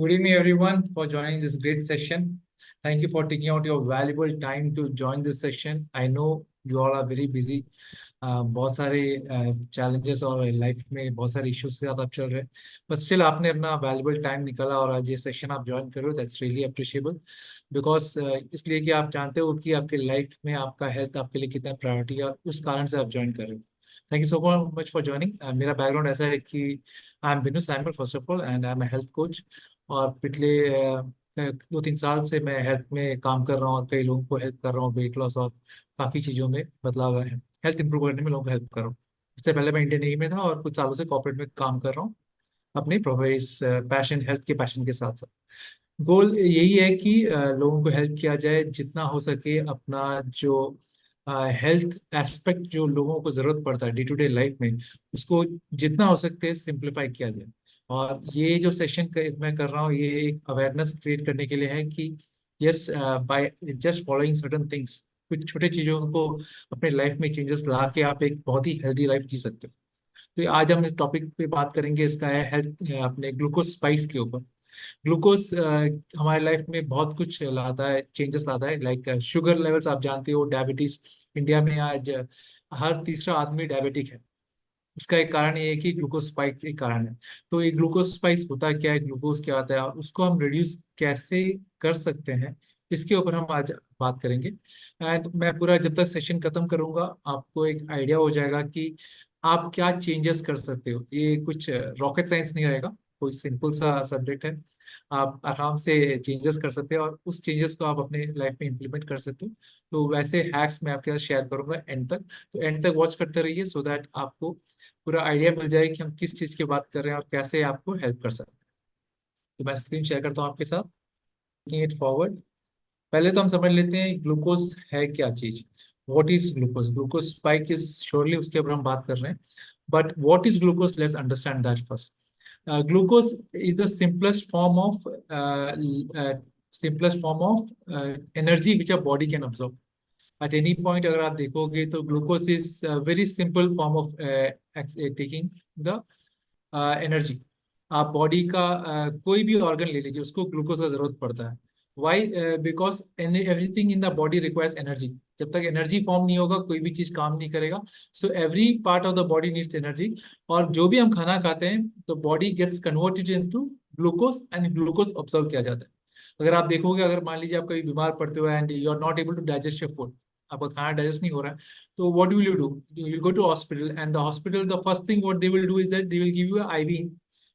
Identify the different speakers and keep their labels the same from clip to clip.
Speaker 1: Good evening, everyone, for joining this great session. Thank you for taking out your valuable time to join this session. I know you all are very busy. बहुत सारे challenges और life में बहुत सारे issues के साथ आप चल रहे हैं, बट स्टिल आपने अपना वैल्यूबल टाइम निकाला और आज ये सेशन आप ज्वाइन कर रहे हो. That's really appreciable. बिकॉज इसलिए कि आप जानते हो कि आपके लाइफ में आपका हेल्थ आपके लिए कितना प्रायोरिटी है और उस कारण से आप ज्वाइन कर रहे हो. Thank you so much for joining. मेरा बैकग्राउंड ऐसा है कि I am Binu Samuel first of all, and I am health coach. और पिछले 2-3 साल से मैं हेल्थ में काम कर रहा हूँ और कई लोगों को हेल्प कर रहा हूँ वेट लॉस और काफ़ी चीज़ों में, मतलब हेल्थ इंप्रूव करने में लोगों को हेल्प कर रहा हूँ. इससे पहले मैं इंडियन नेवी में था और कुछ सालों से कॉर्पोरेट में काम कर रहा हूँ अपने इस पैशन, हेल्थ के पैशन के साथ साथ. गोल यही है कि लोगों को हेल्प किया जाए जितना हो सके. अपना जो हेल्थ एस्पेक्ट जो लोगों को जरूरत पड़ता है डे टू डे लाइफ में, उसको जितना हो सकते है सिंप्लीफाई किया जाए. और ये जो सेशन मैं कर रहा हूँ ये एक अवेयरनेस क्रिएट करने के लिए है कि yes, by just following certain things, कुछ छोटे चीजों को अपने लाइफ में चेंजेस ला के आप एक बहुत ही हेल्दी लाइफ जी सकते हो. तो आज हम इस टॉपिक पे बात करेंगे. इसका है हेल्थ, अपने ग्लूकोज स्पाइस के ऊपर. ग्लूकोज हमारे लाइफ में बहुत कुछ लाता है, चेंजेस लाता है. लाइक शुगर लेवल्स आप जानते हो, डायबिटीज. इंडिया में आज हर तीसरा आदमी डायबिटिक है. उसका एक कारण ये है कि ग्लूकोज स्पाइक एक कारण है. तो ये ग्लूकोज स्पाइक्स होता क्या है, ग्लूकोज क्या होता है और उसको हम रिड्यूस कैसे कर सकते हैं, इसके ऊपर हम आज बात करेंगे. एंड मैं पूरा जब तक सेशन खत्म करूंगा आपको एक आइडिया हो जाएगा कि आप क्या चेंजेस कर सकते हो. ये कुछ रॉकेट साइंस नहीं रहेगा, कोई सिंपल सा सब्जेक्ट है. आप आराम से चेंजेस कर सकते हैं और उस चेंजेस को आप अपने लाइफ में इम्प्लीमेंट कर सकते हो. तो वैसे हैक्स मैं आपके साथ शेयर करूंगा एंड तक. तो एंड तक वॉच करते रहिए सो दैट आपको पूरा आइडिया मिल जाए कि हम किस चीज़ की बात कर रहे हैं और कैसे आपको हेल्प कर सकते हैं. तो मैं स्क्रीन शेयर करता हूँ आपके साथ. It forward. पहले तो हम समझ लेते हैं ग्लूकोज है क्या चीज़. What is glucose. Glucose spike is surely उसके ऊपर हम बात कर रहे हैं. But what is glucose, let's understand that first. Glucose is the simplest form of energy which a body can absorb. At any point अगर आप देखोगे तो glucose is very simple form of taking the energy. आप body का कोई भी organ ले लीजिए, उसको ग्लूकोज का जरूरत पड़ता है. Why? Because everything in the body requires energy. जब तक एनर्जी फॉर्म नहीं होगा कोई भी चीज काम नहीं करेगा. So every part of the body needs energy. और जो भी हम खाना खाते हैं तो body gets converted into glucose and glucose observe किया जाता है. अगर आप देखोगे, अगर मान लीजिए आप कभी बीमार पड़ते हो and you are not able to digest your food, आपका खाना डाइजेस्ट नहीं हो रहा है, तो what will you do? You will go to hospital, and the hospital the first thing what they will do is that they will give you IV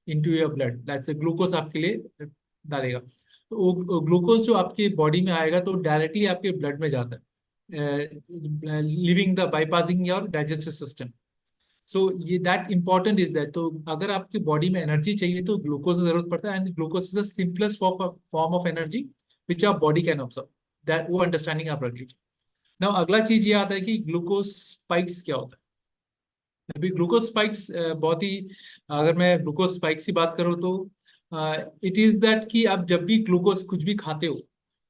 Speaker 1: into your blood. That's glucose आपके लिए डालेगा. तो वो glucose जो आपके body में आएगा तो डायरेक्टली आपके ब्लड में जाता है, living the bypassing your digestive system. So ये दैट इंपॉर्टेंट इज दैट. तो अगर आपकी बॉडी में एनर्जी चाहिए तो ग्लूकोज की जरूरत पड़ता है, and glucose is the simplest form of energy which our body can observe. That वो अंडरस्टैंडिंग आप रख लीजिए. नाउ अगला चीज ये आता है कि ग्लूकोज स्पाइक्स क्या होता है. अभी ग्लूकोज स्पाइक्स बहुत ही, अगर मैं ग्लूकोज स्पाइक्स की बात करूँ तो इट इज दैट कि आप जब भी ग्लूकोज कुछ भी खाते हो,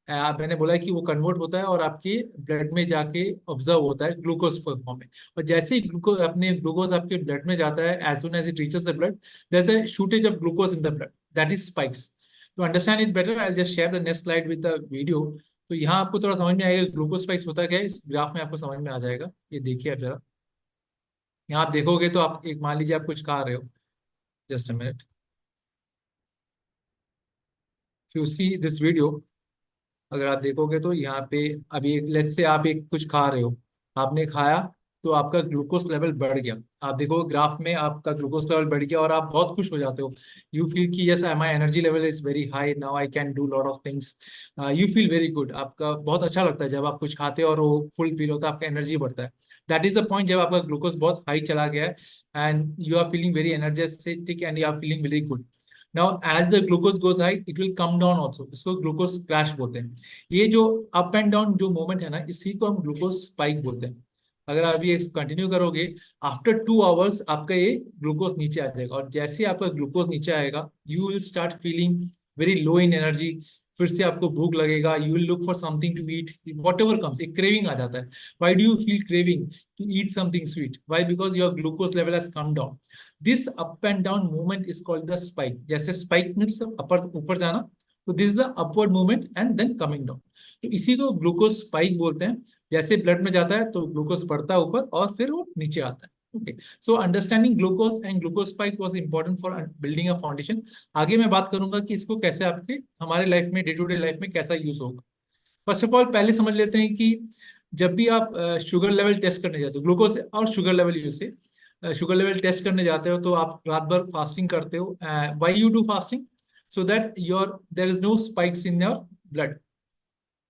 Speaker 1: मैंने बोला है कि वो कन्वर्ट होता है और आपके ब्लड में जाके ऑब्जर्व होता है ग्लूकोज फॉर्म में. और जैसे ही ग्लूकोज अपने ग्लूकोज आपके ब्लड में जाता है, as soon as it reaches the blood, there is a shootage of glucose in the blood. That is spikes. To understand it better I just share the next slide with the video. तो यहाँ आपको थोड़ा समझ में आएगा glucose spikes होता क्या है. इस ग्राफ में आपको समझ में आ जाएगा. ये देखिए आप जरा. यहाँ आप देखोगे तो आप एक मान लीजिए आप कुछ खा रहे हो. Just a minute. You see this video. अगर आप देखोगे तो यहाँ पे अभी लेट्स से आप एक कुछ खा रहे हो, आपने खाया तो आपका ग्लूकोज लेवल बढ़ गया. आप देखो ग्राफ में आपका ग्लूकोज लेवल बढ़ गया और आप बहुत खुश हो जाते हो. यू फील कि yes my energy level is very high, now I can do lot of things. You feel very good. आपका बहुत अच्छा लगता है जब आप कुछ खाते हो और वो फुल फील होता है, आपका एनर्जी बढ़ता है. दैट इज द पॉइंट जब आपका ग्लूकोज बहुत हाई चला गया है and you are feeling very energetic and you are feeling very good. Now as the glucose goes high it will come down also. इसको ग्लूकोज क्रैश बोलते हैं. ये जो अप एंड डाउन जो मोमेंट है ना, इसी को हम ग्लूकोज स्पाइक बोलते हैं. अगर आप ये कंटिन्यू करोगे, आफ्टर 2 आवर्स आपका ये ग्लूकोज नीचे आ जाएगा. और जैसे आपका ग्लूकोज नीचे आएगा you will start feeling very low in energy, फिर से आपको भूख लगेगा, you will look for something to eat, whatever comes, एक क्रेविंग आ जाता है. Why do you feel craving to eat something sweet? Why? Because your glucose level has come down. This up and down movement is called the spike. जैसे spike मतलब upper ऊपर जाना, तो this is the upward movement and then coming down. तो इसी को glucose spike बोलते हैं. जैसे ब्लड में जाता है तो ग्लूकोज बढ़ता है ऊपर और फिर वो नीचे आता है. Okay, so understanding glucose and glucose spike was important for building a foundation. आगे मैं बात करूंगा कि इसको कैसे आपके हमारे लाइफ में, डे टू डे लाइफ में कैसा यूज होगा. फर्स्ट ऑफ ऑल पहले समझ लेते हैं कि जब भी आप शुगर लेवल टेस्ट करने जाते हो, ग्लूकोज और शुगर लेवल यूज से शुगर लेवल टेस्ट करने जाते हो, तो आप रात भर फास्टिंग करते हो. Why you do fasting? So that your there is no spikes in your blood.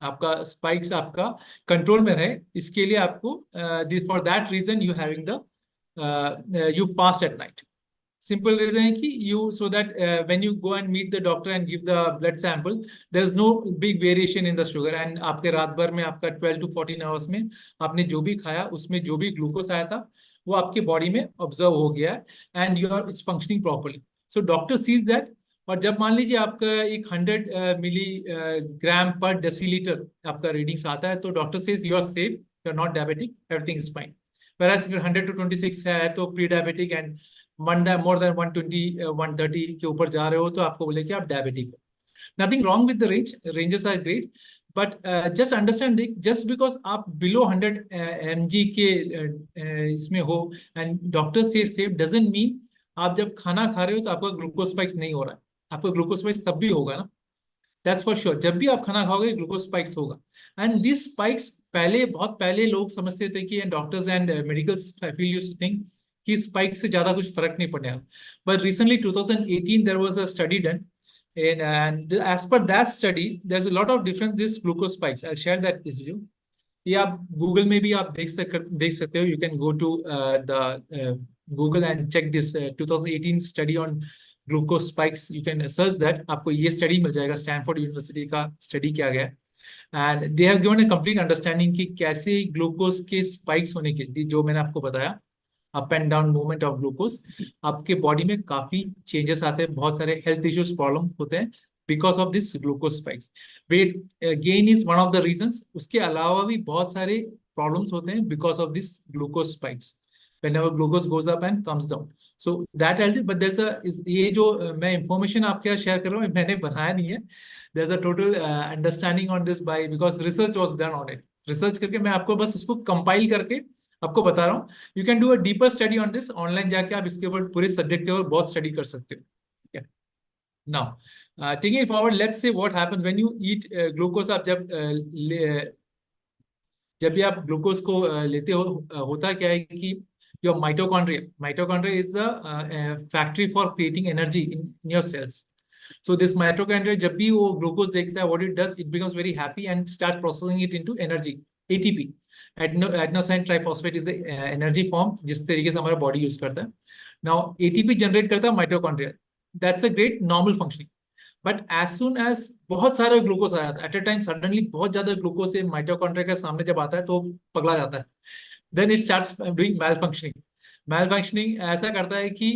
Speaker 1: आपका स्पाइक्स आपका कंट्रोल में रहे, इसके लिए आपको for that reason you having the you fast at night. Simple reason है कि you, so that when you go and meet the doctor and give the blood sample, there is no big variation in the sugar, and आपके रात भर में आपका 12 to 14 hours में आपने जो भी खाया उसमें जो भी ग्लूकोज आया था वो आपके बॉडी में ऑब्जर्व हो गया है and you are it's functioning properly. So doctor sees that. और जब मान लीजिए आपका एक 100 मिली ग्राम पर डेसीलीटर आपका रीडिंग्स आता है, तो doctor says you are safe, you are not diabetic, everything is fine. whereas फिर 100 to 26 है तो pre diabetic, and more than 120 130 के ऊपर जा रहे हो तो आपको बोले कि आप डायबिटिक हो. Nothing wrong with the ranges are great, but just understand, just because आप बिलो 100 mg के इसमें हो एंड डॉक्टर से सेफ, डजंट मीन आप जब खाना खा रहे हो तो आपका ग्लूकोज स्पाइक्स नहीं हो रहा है. आपका ग्लूकोज स्पाइक्स तब भी होगा ना, दैट्स फॉर श्योर. जब भी आप खाना खाओगे ग्लूकोज स्पाइक्स होगा. एंड दिस स्पाइक्स पहले, बहुत पहले लोग समझते थे कि doctors and medical field used to think कि स्पाइक से ज्यादा कुछ फर्क नहीं पड़ेगा. But recently 2018 there was a study done, and as per that study there's a lot of difference this glucose spikes. I'll share that with you. ये आप Google में भी आप देख सकते हो. You can go to the Google and check this 2018 study on glucose spikes. You can search that, आपको ये स्टडी मिल जाएगा. स्टैनफोर्ड यूनिवर्सिटी का स्टडी किया गया and they have given A complete understanding कि कैसे ग्लूकोज के स्पाइक्स होने के, जो मैंने आपको बताया, up and down movement of glucose, आपके बॉडी में काफी चेंजेस आते हैं, बहुत सारे हेल्थ इश्यूज प्रॉब्लम होते हैं because of this glucose spikes. Weight gain is one of the reasons. उसके अलावा भी बहुत सारे प्रॉब्लम्स होते हैं because of this glucose spikes whenever glucose goes up and comes down. So that helps, but there's a ये जो मैं इंफॉर्मेशन आपके साथ शेयर कर रहा हूँ मैंने बनाया नहीं है. there's a total understanding on this by, because research was done on it. Research करके मैं आपको बस उसको कंपाइल करके आपको बता रहा हूँ. You can do a deeper study on this. Online जाके आप इसके ऊपर पूरे सब्जेक्ट के ऊपर बहुत स्टडी कर सकते हो. ठीक है. Now taking it forward, let's say what happens when you eat glucose. आप जब भी आप ग्लूकोज को लेते हो, होता क्या है कि your mitochondria is the factory for creating energy in your cells. So this mitochondria, जब भी वो ग्लूकोज देखता है, what it does, it becomes very happy and start processing it into energy, ATP. Adenosine triphosphate is the energy form जिस तरीके से हमारा body use करता है. Now ATP जनरेट करता है mitochondria. That's a great normal functioning. But as soon as बहुत सारा ग्लूकोज आया था एट अ टाइम, सडनली बहुत ज्यादा ग्लूकोज से माइटोकॉन्ड्रिया के सामने जब आता है तो पगला जाता है. Then it starts doing malfunctioning. Malfunctioning ऐसा करता है कि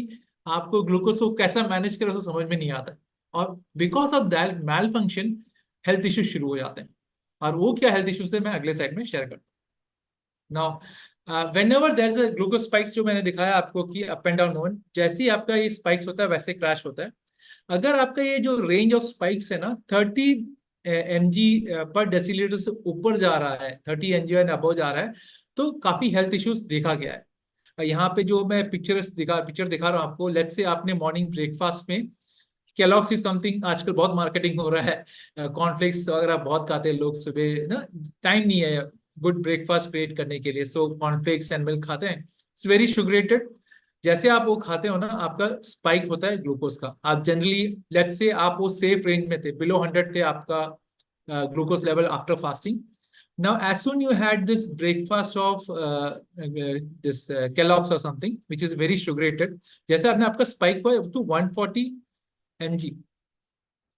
Speaker 1: आपको ग्लूकोज को कैसा मैनेज करे तो समझ में नहीं आता है, और because of that malfunction health issues शुरू हो जाते हैं. और वो क्या हेल्थ इश्यूज है मैं अगले साइड में शेयर करता हूँ. Now whenever there is a glucose spikes, जो मैंने दिखाया आपको कि अप एंड डाउन मूवमेंट, जैसे ही आपका ये स्पाइक्स होता है वैसे क्रैश होता है. अगर आपका ये जो रेंज ऑफ स्पाइक्स है ना 30 mg पर डेसीलीटर से ऊपर जा रहा है, 30 mg एंड अबव जा रहा है, तो काफी हेल्थ इश्यूज देखा गया है. यहाँ पे जो मैं पिक्चर दिखा रहा हूँ आपको, लेट्स से आपने मॉर्निंग ब्रेकफास्ट में केलॉग्स इज समथिंग, आजकल बहुत मार्केटिंग हो रहा है, कॉर्नफ्लेक्स वगैरह बहुत खाते हैं लोग सुबह ना, टाइम नहीं है गुड ब्रेकफास्ट क्रिएट करने के लिए, सो कॉर्नफ्लेक्स एंड मिल्क खाते हैं. It's very sugarated. जैसे आप वो खाते हो ना, आपका स्पाइक होता है ग्लूकोज का. आप जनरली लेट्स से आप वो सेफ रेंज में थे, बिलो 100 थे आपका glucose level after fasting. Now, as soon you had this breakfast of this Kellogg's or something, which is very sugarated, जैसे आपने आपका spike हुआ to 140 mg.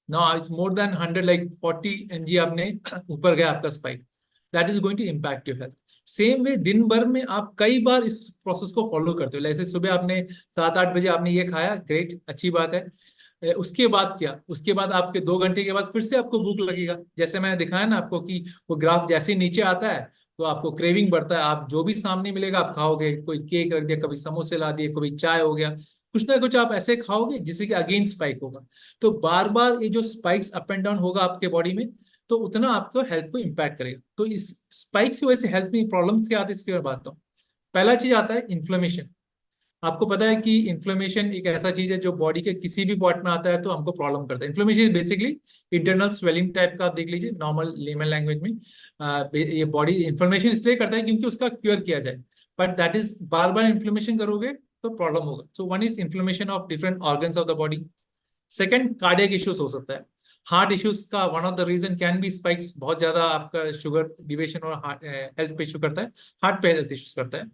Speaker 1: Now it's more than 100, like 40 mg आपने ऊपर गया आपका spike. That is going to impact your health. Same way दिन भर में आप कई बार इस प्रोसेस को फॉलो करते हो. जैसे सुबह आपने 7-8 बजे आपने ये खाया, ग्रेट, अच्छी बात है. उसके बाद क्या, उसके बाद आपके 2 घंटे के बाद फिर से आपको भूख लगेगा। जैसे मैंने दिखाया ना आपको कि वो ग्राफ जैसे ही नीचे आता है तो आपको क्रेविंग बढ़ता है, आप जो भी सामने मिलेगा आप खाओगे। कोई केक रख दिया, कभी समोसे ला दिए, कभी चाय हो गया, कुछ ना कुछ आप ऐसे खाओगे जिससे कि अगेन स्पाइक होगा। तो बार बार ये जो स्पाइक्स अप एंड डाउन होगा आपके बॉडी में, तो उतना आपको हेल्थ को इम्पैक्ट करेगा। तो इस स्पाइक की वजह से हेल्थ में प्रॉब्लम्स क्या आते हैं इसके बारे में बात हूँ। पहला चीज आता है इन्फ्लेमेशन। आपको पता है कि इन्फ्लेमेशन एक ऐसा चीज है जो बॉडी के किसी भी पार्ट में आता है तो हमको प्रॉब्लम करता है। Inflammation is basically internal swelling type का, आप देख लीजिए नॉर्मल लेमन लैंग्वेज में। ये बॉडी इन्फ्लेमेशन इसलिए करता है क्योंकि उसका क्योर किया जाए, बट दैट इज बार बार इन्फ्लेमेशन करोगे तो प्रॉब्लम होगा। So one is inflammation of different organs of the body. Second, cardiac issues हो सकता है। हार्ट इश्यूज का one of the reason can be spikes, बहुत ज्यादा आपका शुगर डिविएशन और हेल्थ पे इशू करता है, हार्ट पे हेल्थ इश्यूज करता है।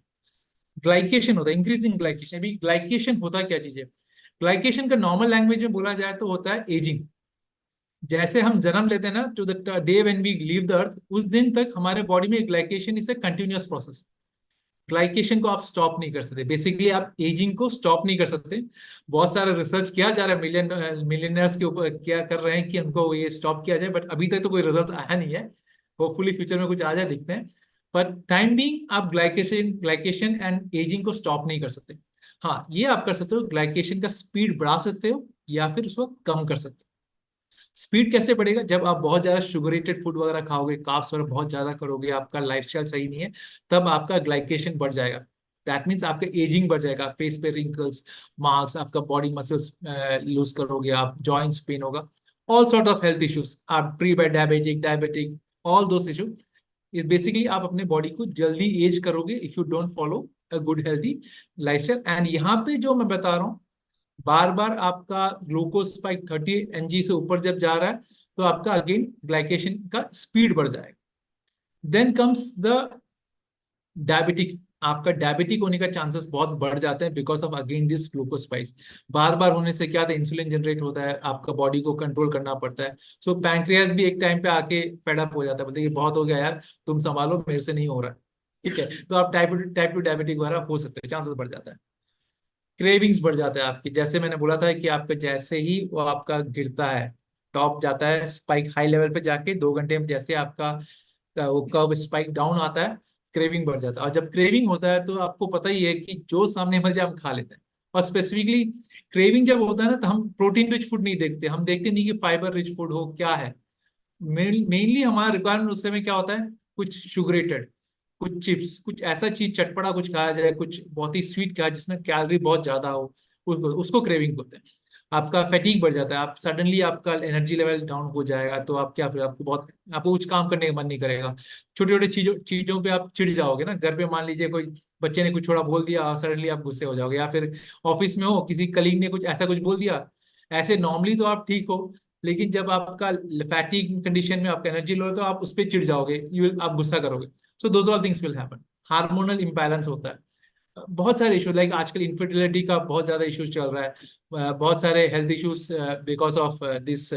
Speaker 1: ग्लाइकेशन होता है, इंक्रीजिंग ग्लाइकेशन। अभी ग्लाइकेशन होता क्या चीज है? ग्लाइकेशन का नॉर्मल लैंग्वेज में बोला जाए तो होता है एजिंग। जैसे हम जन्म लेते हैं ना, to the day when we leave the earth, उस दिन तक हमारे बॉडी में glycation is a continuous process. Glycation को आप स्टॉप नहीं कर सकते, बेसिकली आप एजिंग को स्टॉप नहीं कर सकते। बहुत सारा रिसर्च किया जा रहा है, मिलियनर्स के ऊपर क्या कर रहे हैं कि उनको ये स्टॉप किया जाए, बट अभी तक तो कोई रिजल्ट आया नहीं है। होपफुली फ्यूचर में कुछ आ जाए, दिखते हैं। पर टाइम बीइंग आप ग्लाइकेशन ग्लाइकेशन एंड एजिंग को स्टॉप नहीं कर सकते। हाँ, ये आप कर सकते हो, ग्लाइकेशन का स्पीड बढ़ा सकते हो या फिर उसको कम कर सकते हो। स्पीड कैसे बढ़ेगा? जब आप बहुत ज्यादा शुगरेटेड फूड वगैरह खाओगे, कार्ब्स वगैरह बहुत ज्यादा करोगे, आपका लाइफस्टाइल सही नहीं है, तब आपका ग्लाइकेशन बढ़ जाएगा। दैट मीन्स आपका एजिंग बढ़ जाएगा, फेस पे रिंकल्स, मार्क्स, आपका बॉडी मसल्स लूज करोगे आप, जॉइंट्स पेन होगा, all sort of health issues, आप pre diabetic, diabetic, all those issue is basically आप अपने बॉडी को जल्दी एज करोगे if you don't follow a good healthy lifestyle. And यहाँ पे जो मैं बता रहा हूँ, बार बार आपका ग्लूकोज स्पाइक 30 mg से ऊपर जब जा रहा है तो आपका अगेन ग्लाइकेशन का स्पीड बढ़ जाएगा। Then comes the diabetic. आपका डायबिटिक होने का चांसेस बहुत बढ़ जाते हैं because of again this glucose spikes. बार बार होने से क्या होता है, इंसुलिन जनरेट होता है, आपका बॉडी को कंट्रोल करना पड़ता है। सो पैंक्रियाज भी एक टाइम पे आके फेड अप हो जाता है, बोलते हैं कि बहुत हो गया यार, तुम संभालो, मेरे से नहीं हो रहा है। ठीक है, तो आप टाइप टू डायबिटिक वगैरह हो सकते हैं, चांसेस बढ़ जाता है। क्रेविंग्स बढ़ जाता है आपकी, जैसे मैंने बोला था कि आपका जैसे ही वो आपका गिरता है, टॉप जाता है स्पाइक हाई लेवल पे जाके, 2 घंटे में जैसे आपका वो कर्व स्पाइक डाउन आता है, क्रेविंग बढ़ जाता है। और जब क्रेविंग होता है तो आपको पता ही है कि जो सामने मिल जाए हम खा लेते हैं। और स्पेसिफिकली क्रेविंग जब होता है ना, तो हम प्रोटीन रिच फूड नहीं देखते, हम देखते नहीं कि फाइबर रिच फूड हो क्या है। मेनली हमारा रिक्वायरमेंट उस समय क्या होता है, कुछ शुगरेटेड, कुछ चिप्स, कुछ ऐसा चीज चटपटा कुछ खाया जाए, कुछ बहुत ही स्वीट खाया जिसमें कैलोरी बहुत ज्यादा हो, उसको क्रेविंग बोलते हैं। आपका फैटीग बढ़ जाता है, आप सडनली आपका एनर्जी लेवल डाउन हो जाएगा, तो आप क्या, फिर आपको कुछ काम करने का मन नहीं करेगा। छोटे छोटे चीजों चीजों पे आप चिढ़ जाओगे ना, घर पे मान लीजिए कोई बच्चे ने कुछ छोड़ा बोल दिया और सडनली आप गुस्से हो जाओगे, या फिर ऑफिस में हो, किसी कलीग ने कुछ ऐसा कुछ बोल दिया। ऐसे नॉर्मली तो आप ठीक हो, लेकिन जब आपका फैटिक कंडीशन में आपका एनर्जी लो है तो आप उस पर चिढ़ जाओगे, आप गुस्सा करोगे। So those all things will happen. Hormonal imbalance होता है। बहुत सारे इशू, लाइक आजकल इनफर्टिलिटी का बहुत ज्यादा इश्यूज चल रहा है। बहुत सारे health issues because of this.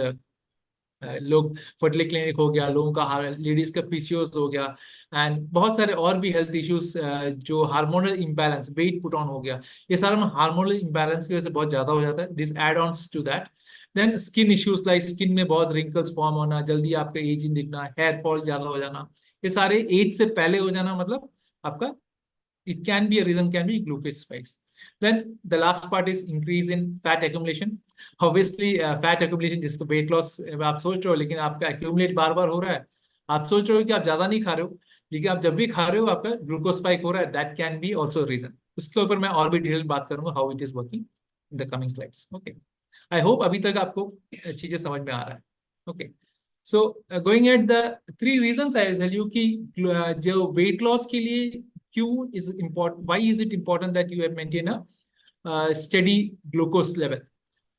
Speaker 1: लोग, फर्टिलिटी क्लिनिक हो गया लोगों का, लेडीज का पीसीओएस हो गया, एंड बहुत सारे और भी हेल्थ इश्यूज, जो hormonal imbalance, weight put on हो गया, ये सारा हार्मोनल इम्बैलेंस की वजह से बहुत ज्यादा हो जाता है। This add ons to that. Then skin issues, like skin में बहुत रिंकल्स फॉर्म होना, जल्दी आपका एजिंग दिखना, हेयर फॉल ज्यादा हो जाना, ये सारे एज से पहले हो जाना, मतलब आपका, it can be a reason, can be glucose spikes. Then the last part is increase in fat accumulation. Obviously fat accumulation जिसको weight loss आप सोच रहे हो, लेकिन आपका accumulate बार बार हो रहा है। आप सोच रहे हो कि आप ज्यादा नहीं खा रहे हो, लेकिन आप जब भी खा रहे हो आपका ग्लूकोज स्पाइक हो रहा है, that can be also reason. उसके ऊपर मैं और भी डिटेल बात करूंगा, how it is working in the coming slides. Okay, I hope अभी तक आपको चीजें समझ में आ रहा है। Okay, so going at the 3 reasons I tell you कि जो वेट लॉस के लिए क्यों is important, why is it important that you have maintain a steady glucose level.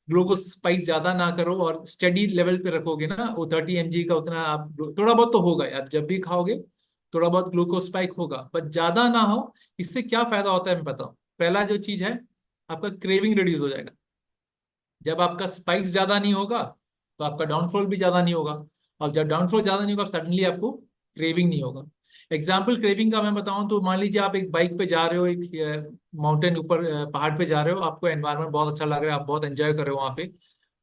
Speaker 1: Glucose spice ज्यादा ना करो और स्टेडी लेवल पे रखोगे ना, वो 30 mg का उतना आप, थोड़ा बहुत तो होगा, आप जब भी खाओगे थोड़ा बहुत ग्लूकोज स्पाइक होगा, पर ज्यादा ना हो। इससे क्या फायदा होता है मैं बताऊं। पहला जो चीज है, आपका क्रेविंग रिड्यूस हो जाएगा। जब आपका स्पाइक ज्यादा नहीं होगा तो आपका डाउनफॉल भी ज्यादा नहीं होगा, और जब डाउनफॉल ज्यादा नहीं होगा सडनली आपको क्रेविंग नहीं होगा। एग्जाम्पल क्रेविंग का मैं बताऊं तो, मान लीजिए आप एक बाइक पे जा रहे हो, एक माउंटेन ऊपर, पहाड़ पे जा रहे हो, आपको एनवायरनमेंट बहुत अच्छा लग रहा है, आप बहुत एंजॉय कर रहे हो वहां पे,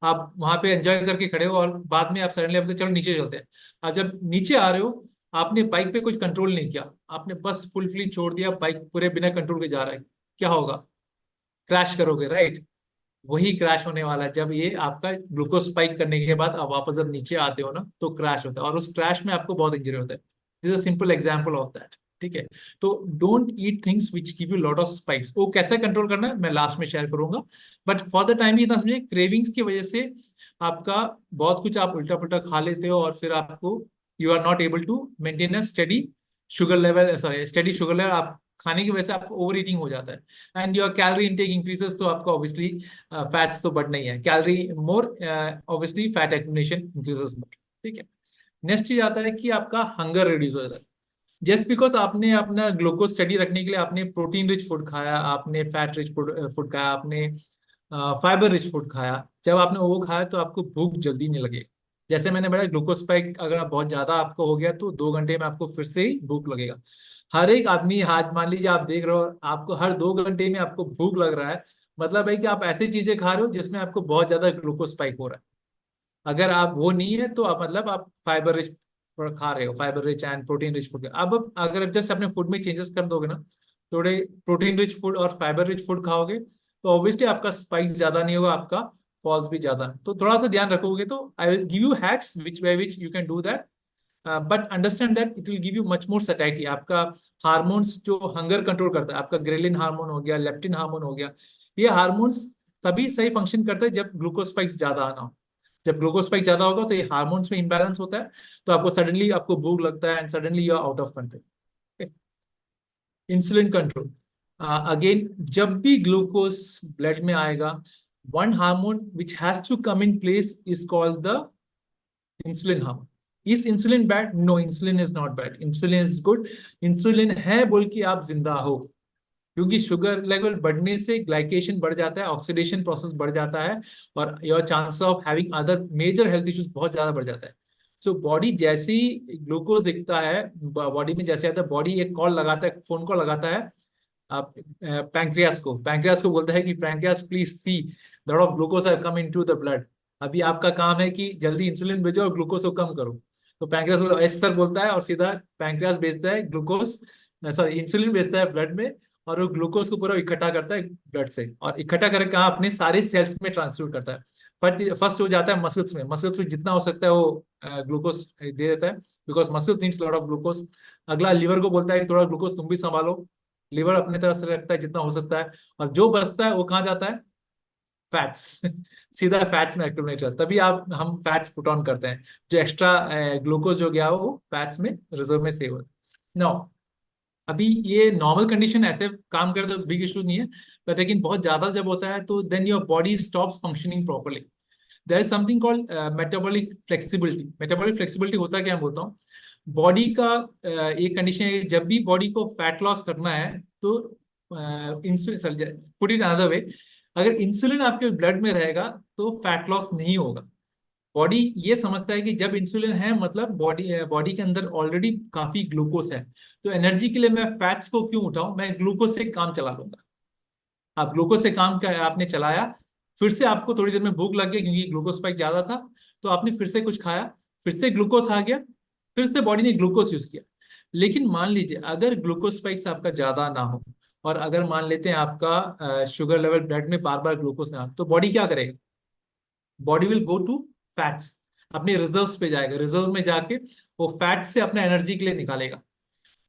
Speaker 1: आप वहां पे एंजॉय करके खड़े हो और बाद में आप सडनली आप चलो नीचे चलते हैं। आप जब नीचे आ रहे हो, आपने बाइक पे कुछ कंट्रोल नहीं किया, आपने बस फुल फ्ली छोड़ दिया, बाइक पूरे बिना कंट्रोल के जा रहा है, क्या होगा? क्रैश करोगे, राइट? वही क्रैश होने वाला है जब ये आपका ग्लूकोज स्पाइक करने के बाद आप वापस जब नीचे आते हो ना, तो क्रैश होता है और उस क्रैश में आपको बहुत इंजरी होता है। This a simple example of that. ठीक है? तो don't eat things which give you lot of spikes. वो कैसे कंट्रोल करना है मैं लास्ट में शेयर करूंगा। बट फॉर द टाइम इतना समझिए, क्रेविंग्स की वजह से आपका बहुत कुछ आप उल्टा पुल्टा खा लेते हो और फिर आपको you are not able to maintain a steady sugar level, sorry steady sugar level. आप खाने की वजह से आपको ओवर ईटिंग हो जाता है and your calorie intake increases, तो आपको ऑब्वियसली फैट्स तो बढ़ना ही है, कैलोरी मोर, ऑब्वियसली फैट एक्यूमुलेशन इंक्रीजेस मोर। ठीक है? नेक्स्ट चीज आता है कि आपका हंगर रिड्यूस हो जाता है। जस्ट बिकॉज आपने अपना ग्लूकोज स्टडी रखने के लिए आपने प्रोटीन रिच फूड खाया, आपने फैट रिच फूड खाया, आपने फाइबर रिच फूड खाया, जब आपने वो खाया तो आपको भूख जल्दी नहीं लगेगी। जैसे मैंने बताया, ग्लूकोज स्पाइक अगर आप बहुत ज्यादा आपको हो गया तो 2 घंटे में आपको फिर से ही भूख लगेगा। हर एक आदमी, हाथ मान लीजिए आप देख रहे हो, आपको हर 2 घंटे में आपको भूख लग रहा है, मतलब है कि आप ऐसी चीजें खा रहे हो जिसमें आपको बहुत ज्यादा ग्लूकोज स्पाइक हो रहा है। अगर आप वो नहीं है तो आप मतलब आप फाइबर रिच खा रहे हो, fibre rich and protein rich food. अब अगर आप जस्ट अपने फूड में चेंजेस कर दोगे ना, थोड़े प्रोटीन रिच फूड और फाइबर रिच फूड खाओगे, तो ऑब्वियसली आपका स्पाइस ज्यादा नहीं होगा, आपका फॉल्स भी ज्यादा नहीं। तो थोड़ा सा ध्यान रखोगे तो I will give you hacks which by which you can do that. But understand that it will give you much more satiety. आपका हार्मोन्स जो हंगर कंट्रोल करता है, आपका ग्रेलिन हार्मोन हो गया, लेप्टिन हार्मोन हो गया, ये हार्मोन्स तभी सही फंक्शन करता है जब ग्लूकोज स्पाइक्स ज्यादा आना हो। जब ग्लूकोज स्पाइक ज्यादा होगा तो ये हार्मोन्स में इम्बैलेंस होता है, तो आपको सडनली आपको भूख लगता है and suddenly you are out of control. Insulin control, again जब भी ग्लूकोज ब्लड में आएगा, one hormone which has to come in place is called the insulin hormone. Is insulin bad? No, insulin is not bad, insulin is good. Insulin है बोल के आप जिंदा हो, क्योंकि शुगर लेवल बढ़ने से ग्लाइकेशन बढ़ जाता है, ऑक्सीडेशन प्रोसेस बढ़ जाता है, और your chance of having other major health issues बहुत ज्यादा बढ़ जाता है। सो बॉडी जैसे ही ग्लूकोज दिखता है बॉडी में, जैसे आता है बॉडी एक कॉल लगाता है, फोन कॉल लगाता है आप पैंक्रियास को बोलता है कि pancreas please see lot of glucose have come into the blood. अभी आपका काम है कि जल्दी इंसुलिन भेजो और ग्लूकोज को कम करो। तो पैंक्रियास बोलो एस सर बोलता है और सीधा पैंक्रियास भेजता है ग्लूकोज, सॉरी इंसुलिन भेजता है ब्लड में, और वो ग्लूकोज को पूरा इकट्ठा करता है ब्लड से, और इकट्ठा करके कहाँ अपने सारे सेल्स में ट्रांसफ्यूट करता है। बट फर्स्ट हो जाता है मसल्स में, मसल्स में जितना हो सकता है वो ग्लूकोज दे देता है, because muscles needs lot of glucose. अगला लीवर को बोलता है कि थोड़ा ग्लूकोज तुम भी संभालो, लीवर अपने तरफ से रखता है जितना हो सकता है, और जो बचता है वो कहाँ जाता है? फैट्स सीधा फैट्स में एक्टिवेट होता है, तभी आप हम फैट्स पुट ऑन करते हैं। जो एक्स्ट्रा ग्लूकोज जो गया वो फैट्स में रिजर्व में सेव होता है। नो, अभी ये नॉर्मल कंडीशन ऐसे काम करे तो बिग इशू नहीं है, पर लेकिन बहुत ज्यादा जब होता है तो then your body stops functioning properly. There is something called metabolic flexibility. Metabolic flexibility होता है क्या, मैं बोलता हूँ। बॉडी का एक कंडीशन है, जब भी बॉडी को फैट लॉस करना है तो insulin, put it another way, अगर इंसुलिन आपके ब्लड में रहेगा तो फैट लॉस नहीं होगा। बॉडी ये समझता है कि जब इंसुलिन है मतलब बॉडी बॉडी के अंदर ऑलरेडी काफी ग्लूकोज है, तो एनर्जी के लिए मैं फैट्स को क्यों उठाऊं, मैं ग्लूकोज से काम चला लूंगा। आप ग्लूकोज से काम का आपने चलाया, फिर से आपको थोड़ी देर में भूख लग गई क्योंकि ग्लूकोज स्पाइक ज्यादा था, तो आपने फिर से कुछ खाया, फिर से ग्लूकोज आ गया, फिर से बॉडी ने ग्लूकोज यूज किया। लेकिन मान लीजिए अगर ग्लूकोज स्पाइक्स आपका ज्यादा ना हो, और अगर मान लेते हैं आपका शुगर लेवल ब्लड में बार बार ग्लूकोज ना हो, तो बॉडी क्या करेगा? Body will go to fats, अपने रिजर्व्स पे जाएगा, रिजर्व में जाके वो फैट से अपना एनर्जी के लिए निकालेगा।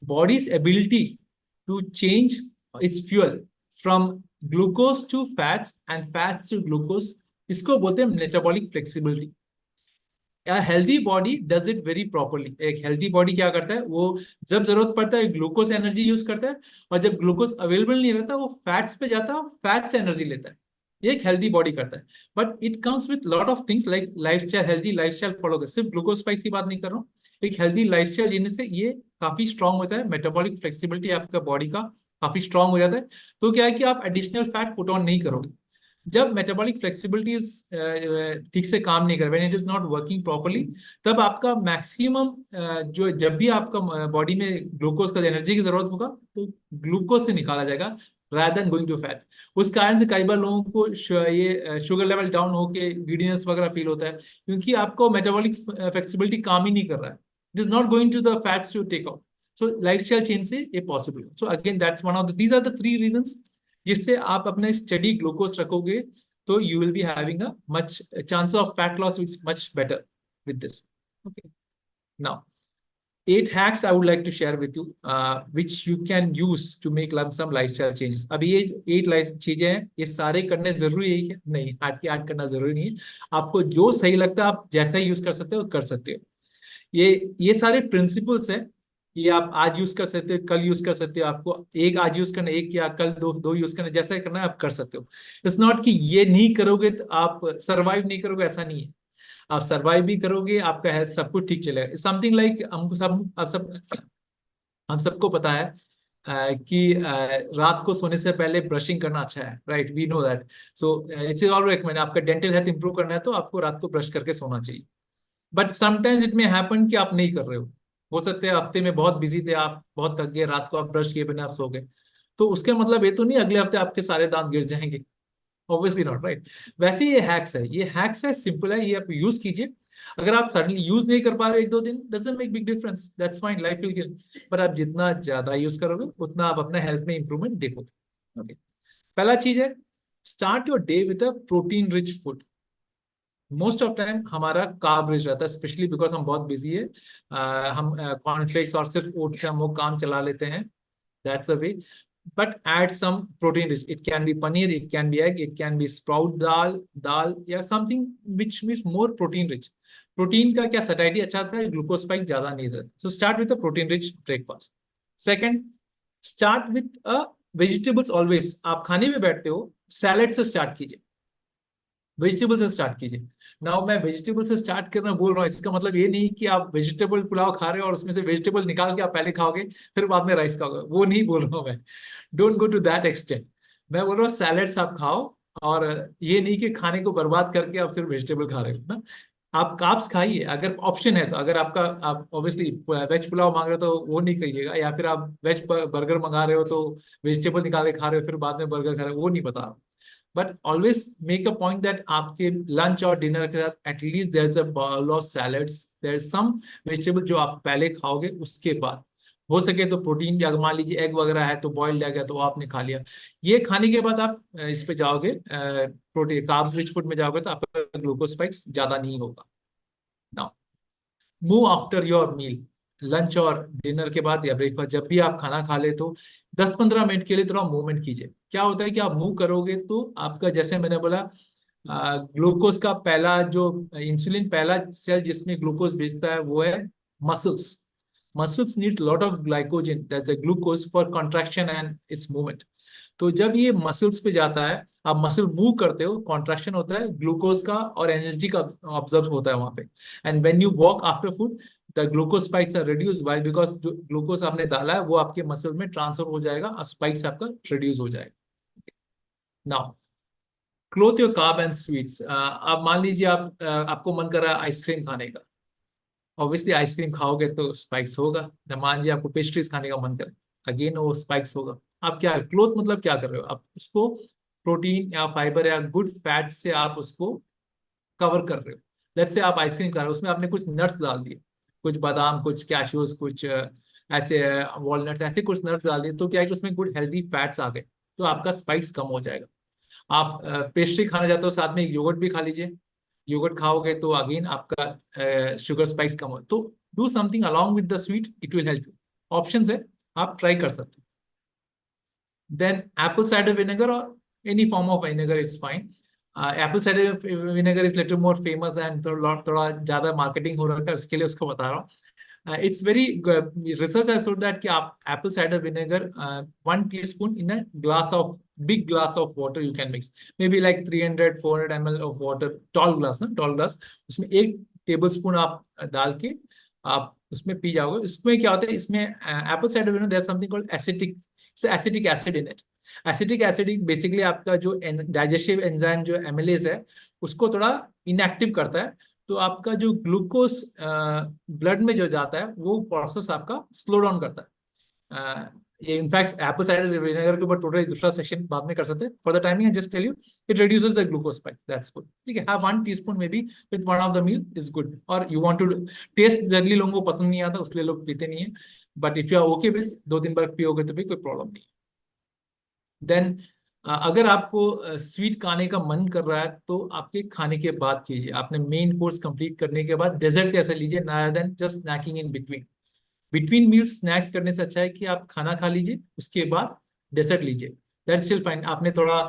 Speaker 1: Body's ability to change its fuel from glucose to fats and fats to glucose, इसको बोलते हैं metabolic flexibility. Healthy body does it very properly. एक हेल्दी बॉडी क्या करता है, वो जब जरूरत पड़ता है ग्लूकोज एनर्जी यूज करता है, और जब ग्लूकोज अवेलेबल नहीं रहता वो फैट्स पे जाता है और फैट से एनर्जी लेता है। ये एक हेल्दी बॉडी करता है। But it comes with lot of things like lifestyle, healthy lifestyle follow कर, सिर्फ ग्लूकोज स्पाइक की बात नहीं कर रहा हूँ। एक हेल्दी लाइफस्टाइल जीने से ये काफी स्ट्रांग होता है, मेटाबॉलिक फ्लेक्सिबिलिटी आपका बॉडी का काफी स्ट्रांग हो जाता है। तो क्या है कि आप एडिशनल फैट पुट ऑन नहीं करोगे। जब मेटाबॉलिक फ्लेक्सिबिलिटी ठीक से काम नहीं कर, when it is not working properly, तब आपका मैक्सिमम जो जब भी आपका बॉडी में ग्लूकोज का एनर्जी की जरूरत होगा तो ग्लूकोज से निकाला जाएगा, rather than going to fats. उस कारण से कई बार लोगों को ये शुगर लेवल डाउन होके गिडीनेस वगैरह फील होता है, क्योंकि आपको मेटाबॉलिक फ्लेक्सिबिलिटी काम ही नहीं कर रहा है. It is not going to the fats to take out. So lifestyle change से ये पॉसिबल है. So again that's one of the, these are the three reasons जिससे आप अपने स्टडी ग्लूकोज रखोगे तो you will be having a much chance of fat loss is much better with this. Okay. Now, 8 hacks I would like to share with you, which you can use to make some lifestyle changes. अभी ये 8 life चीजें हैं, ये सारे करने जरूरी है नहीं, 8 के 8 करना जरूरी नहीं है. आपको जो सही लगता है आप जैसा ही यूज कर सकते हो कर सकते हो. ये सारे प्रिंसिपल्स हैं. ये आप आज यूज कर सकते हो, कल यूज कर सकते हो. आपको एक आज यूज करना, एक या कल दो यूज करना, जैसा करना है आप कर सकते हो. इट्स नॉट कि ये नहीं करोगे तो आप सरवाइव नहीं करोगे, ऐसा नहीं है. आप सरवाइव भी करोगे, आपका हेल्थ सब कुछ ठीक चलेगा. समथिंग लाइक हमको सब आप सब हम सबको पता है कि रात को सोने से पहले ब्रशिंग करना अच्छा है, right? We know that. So it's all recommend. आपका डेंटल हेल्थ इंप्रूव करना है तो आपको रात को ब्रश करके सोना चाहिए. But sometimes it may happen कि आप नहीं कर रहे हो सकता है हफ्ते में बहुत बिजी थे, आप बहुत थक गए, रात को आप ब्रश किए बिना आप सो गए. तो उसका मतलब ये तो नहीं अगले हफ्ते आपके सारे दांत गिर जाएंगे. Obviously not, right? वैसे ये हैक्स है, ये हैक्स है, सिंपल है, ये आप यूज कीजिए. अगर आप सडनली यूज नहीं कर पा रहे 1-2 दिन, doesn't make big difference, that's fine, life will gain. पर आप जितना ज्यादा यूज करोगे उतना आप अपने हेल्थ में इंप्रूवमेंट देखोगे. ओके. पहला चीज है, start your day with a protein rich food. Most of time हमारा कार्ब रिच रहता है, स्पेशली बिकॉज हम बहुत बिजी है. हम कॉर्नफ्लेक्स और सिर्फ ओट्स से हम वो काम चला लेते हैं. That's a way. But add some protein rich. It can be paneer, it can be egg, it can be sprout dal, या something which is more protein rich. Protein का क्या सैटिस्फाइड अच्छा आता है, ग्लूकोज स्पाइक ज्यादा नहीं देता. So start with a protein rich breakfast. Second, start with a vegetables. Always आप खाने में बैठते हो, सैलेड से स्टार्ट कीजिए, वेजिटेबल से स्टार्ट कीजिए. नाउ मैं वेजिटेबल से स्टार्ट करना बोल रहा हूँ, इसका मतलब ये नहीं कि आप वेजिटेबल पुलाव खा रहे हो और उसमें से वेजिटेबल निकाल के आप पहले खाओगे फिर बाद में राइस खाओगे, वो नहीं बोल रहा हूँ मैं. Don't go to that extent. मैं बोल रहा हूँ सैलेड्स आप खाओ, और ये नहीं कि खाने को बर्बाद करके आप सिर्फ वेजिटेबल खा रहे हो ना. आप कार्ब्स खाइए अगर ऑप्शन है तो. अगर आपका आप ऑब्वियसली वेज पुलाव मांग रहे हो तो वो नहीं कहिएगा, या फिर आप वेज बर्गर मंगा रहे हो तो वेजिटेबल निकाल के खा रहे हो फिर बाद में बर्गर खा रहे हो, वो नहीं बता. But always make a point that आपके लंच और डिनर के साथ at least there is a bowl of salads, there is some vegetable जो आप पहले खाओगे. उसके बाद हो सके तो प्रोटीन, अगर मान लीजिए एग वगैरह है तो बॉइल्ड एग है तो आपने खा लिया. ये खाने के बाद आप इस पे जाओगे, प्रोटीन कार्ब रिच फूड में जाओगे तो आपका ग्लूकोज स्पाइक्स ज्यादा नहीं होगा. Now move after your meal. Lunch और डिनर के बाद या ब्रेकफास्ट, जब भी आप खाना खा ले तो 10-15 मिनट के लिए थोड़ा मूवमेंट कीजिए. क्या होता है कि आप मूव करोगे तो आपका, जैसे मैंने बोला, ग्लूकोज का पहला जो इंसुलिन, पहला सेल जिसमें ग्लूकोज भेजता है वो है muscles. Muscles need lot of glycogen, that's a glucose, for contraction and it's movement. तो जब ये मसल्स पे जाता है, आप मसल मूव करते हो, कॉन्ट्रैक्शन होता है, ग्लूकोज का और एनर्जी का ऑब्जर्व होता है वहां पे. And when you walk after food, the glucose spikes are reduce. Why? Because जो ग्लूकोज आपने डाला है वो आपके मसल में ट्रांसफर हो जाएगा और स्पाइक्स आपका रिड्यूस हो जाएगा. Now cloth your carb and sweets. आप मान लीजिए आपको मन कर रहा है आइसक्रीम खाने का. ऑब्वियसली आइसक्रीम खाओगे तो स्पाइक्स होगा. न मान लीजिए आपको पेस्ट्रीज खाने का मन करे, अगेन वो स्पाइक्स होगा. आप क्या क्लोथ मतलब क्या कर रहे हो, आप उसको प्रोटीन या फाइबर या गुड फैट से आप उसको कवर कर रहे हो. लेट्स से आप आइसक्रीम खा रहे हो, उसमें आपने कुछ नट्स डाल दिए, कुछ बादाम, कुछ कैशूज, कुछ ऐसे वॉलनट्स, ऐसे कुछ नट्स डाल दिए, तो क्या है कि उसमें गुड हेल्दी फैट्स आ गए, तो आपका स्पाइक्स कम हो जाएगा. आप पेस्ट्री खाना चाहते हो, साथ में योगर्ट भी खा लीजिए. योगर्ट खाओगे तो अगेन आपका शुगर स्पाइक्स कम हो. तो do something along with the sweet, it will help you. Options है, आप ट्राई कर सकते हो. देन एप्पल साइडर विनेगर और any form of vinegar is fine. Apple cider vinegar is little more famous and थोड़ा ज्यादा मार्केटिंग हो रहा है, उसके लिए उसको बता रहा हूँ. It's very research has showed that कि आप apple cider vinegar 1 teaspoon in a big glass of water you can mix, maybe like 300-400 ml of water, tall glass ना, tall glass, उसमें 1 tablespoon आप डाल के आप उसमें पी जाओगे. इसमें क्या होता है, इसमें apple cider vinegar there's something called acetic acid in it. Acetic acid basically आपका जो डाइजेस्टिव एंजाइम जो एमिलेज है उसको थोड़ा इनएक्टिव करता है. तो आपका जो ग्लूकोज ब्लड में जो जाता है वो प्रोसेस आपका स्लो डाउन करता है. ये इनफैक्ट एप्पल साइडर विनेगर के ऊपर टोटली दूसरा सेक्शन बाद में कर सकते हैं. For the timing I just tell you it reduces the glucose spike. That's good. ठीक है, have 1 teaspoon may be with one of the meal is good. और you want to taste, generally लोगों को पसंद नहीं आता उसलिए लोग पीते नहीं है. But if you are okay with 2 दिन बाद पियोगे तो भी कोई प्रॉब्लम नहीं. देन अगर आपको स्वीट खाने का मन कर रहा है तो आपके खाने के बाद कीजिए. आपने मेन कोर्स कंप्लीट करने के बाद डेजर्ट कैसे लीजिए, rather then just snacking in between. Between meals snacks करने से अच्छा है कि आप खाना खा लीजिए उसके बाद डेजर्ट लीजिए. That's still fine. आपने थोड़ा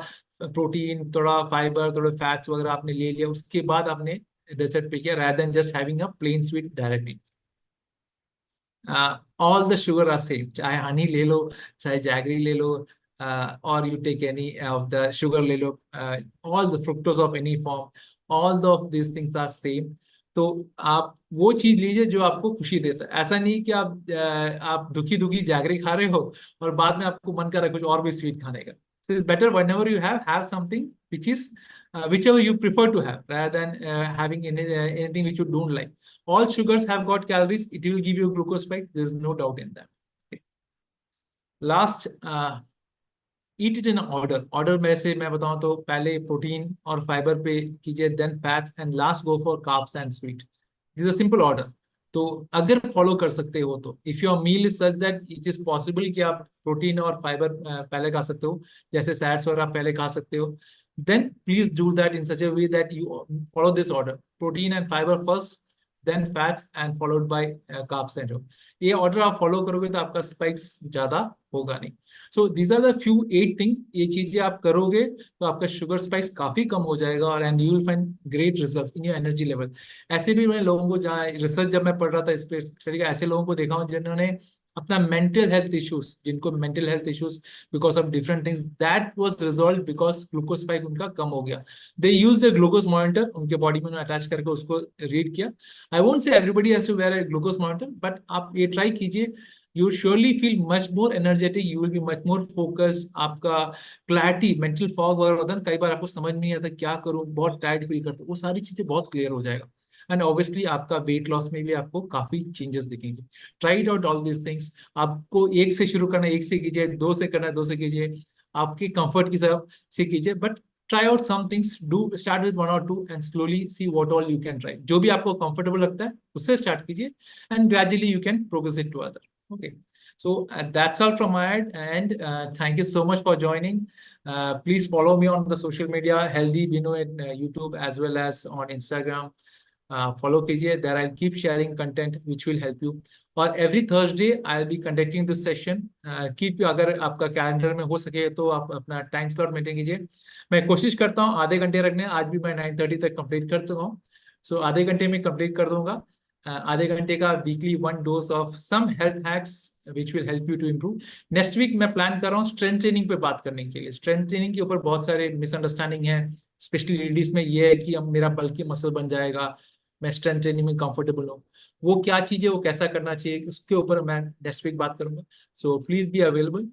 Speaker 1: प्रोटीन, थोड़ा फाइबर, थोड़ा फैट्स वगैरह आपने ले लिया, उसके बाद आपने डेजर्ट पे किया, rather then just having a plain sweet directly. All the sugar are same. चाहे हनी ले लो, चाहे जैगरी ले लो, और you take any of the sugar ले लो, all the fructose of any form, all the of this things are same. तो आप वो चीज लीजिए जो आपको खुशी देता है. ऐसा नहीं कि आप दुखी दुखी जैगरी खा रहे हो और बाद में आपको मन कर रहा है कुछ और भी स्वीट खाने का. So it's better whenever you have something which is whichever you prefer to have, rather than having anything which you don't like. All sugars have got calories. It will give you a glucose spike. There's no doubt in that. Okay. Last, eat it in order. Order में से मैं बताऊं तो पहले protein और fibre पे कीजिए, then fats, and last go for carbs and sweet. This is a simple order. तो अगर फॉलो कर सकते हो तो if your meal is such that it is possible कि आप प्रोटीन और फाइबर पहले खा सकते हो, जैसे सैड्स वगैरह आप पहले खा सकते हो, then please do that in such a way that you follow this order: protein and fiber first, then fats, and followed by carbs and sugar. ये ऑर्डर आप फॉलो करोगे तो आपका स्पाइक्स ज्यादा होगा नहीं. So these are the few 8 things. ये चीजें आप करोगे तो आपका शुगर स्पाइक्स काफी कम हो जाएगा, और and you will find great result in your energy level. ऐसे भी मैं लोगों को, जहाँ रिसर्च जब मैं पढ़ रहा था इस पे, ऐसे लोगों को देखा हूँ जिन्होंने अपना मेंटल हेल्थ इश्यूज, जिनको mental health issues because of different things, that was resolve because glucose spike उनका कम हो गया. They use the glucose monitor, उनके बॉडी में अटैच करके उसको रीड किया. I won't say everybody has to wear a glucose monitor, but आप ये ट्राई कीजिए. You surely feel much more energetic, you will be much more focus. आपका clarity, mental fog वगैरह होता है ना, कई बार आपको समझ नहीं आता क्या करूं, बहुत टायर्ड फील करते, वो सारी चीजें बहुत क्लियर हो जाएगा. एंड ऑब्वियसली आपका वेट लॉस में भी आपको काफी चेंजेस दिखेंगे. Try it out all these things. आपको एक से शुरू करना है, एक से कीजिए. दो से करना है, दो से कीजिए. आपके कंफर्ट की हिसाब से कीजिए, but try out some things. Do start with 1 or 2 and slowly see what all you can try. जो भी आपको कंफर्टेबल लगता है उससे स्टार्ट कीजिए, and gradually you can progress it to other. Okay. So that's all from my end, and thank you so much for joining. Please follow me on the social media, Healthy Bino at YouTube as well as on Instagram. Follow कीजिए. There I'll keep sharing content which will help you. और every Thursday I'll be conducting this session. Keep, अगर आपका calendar में हो सके तो आप अपना टाइम स्लॉट मेंटेन कीजिए. मैं कोशिश करता हूँ आधे घंटे रखने. आज भी मैं 9:30 तक कंप्लीट कर चुका हूँ. सो आधे घंटे में कंप्लीट कर दूंगा. आधे घंटे का weekly 1 dose of some health hacks which will help you to improve. Next week मैं प्लान कर रहा हूँ स्ट्रेंथ ट्रेनिंग पे बात करने के लिए. स्ट्रेंथ ट्रेनिंग के ऊपर बहुत सारे मिसअंडरस्टैंडिंग है, स्पेशली लेडीज में. ये है कि अब मेरा बल्कि मसल बन जाएगा, मैं स्ट्रेंथ ट्रेनिंग में कंफर्टेबल हूँ. वो क्या चीज़ है, वो कैसा करना चाहिए, उसके ऊपर मैं नेक्स्ट वीक बात करूंगा. So please be available.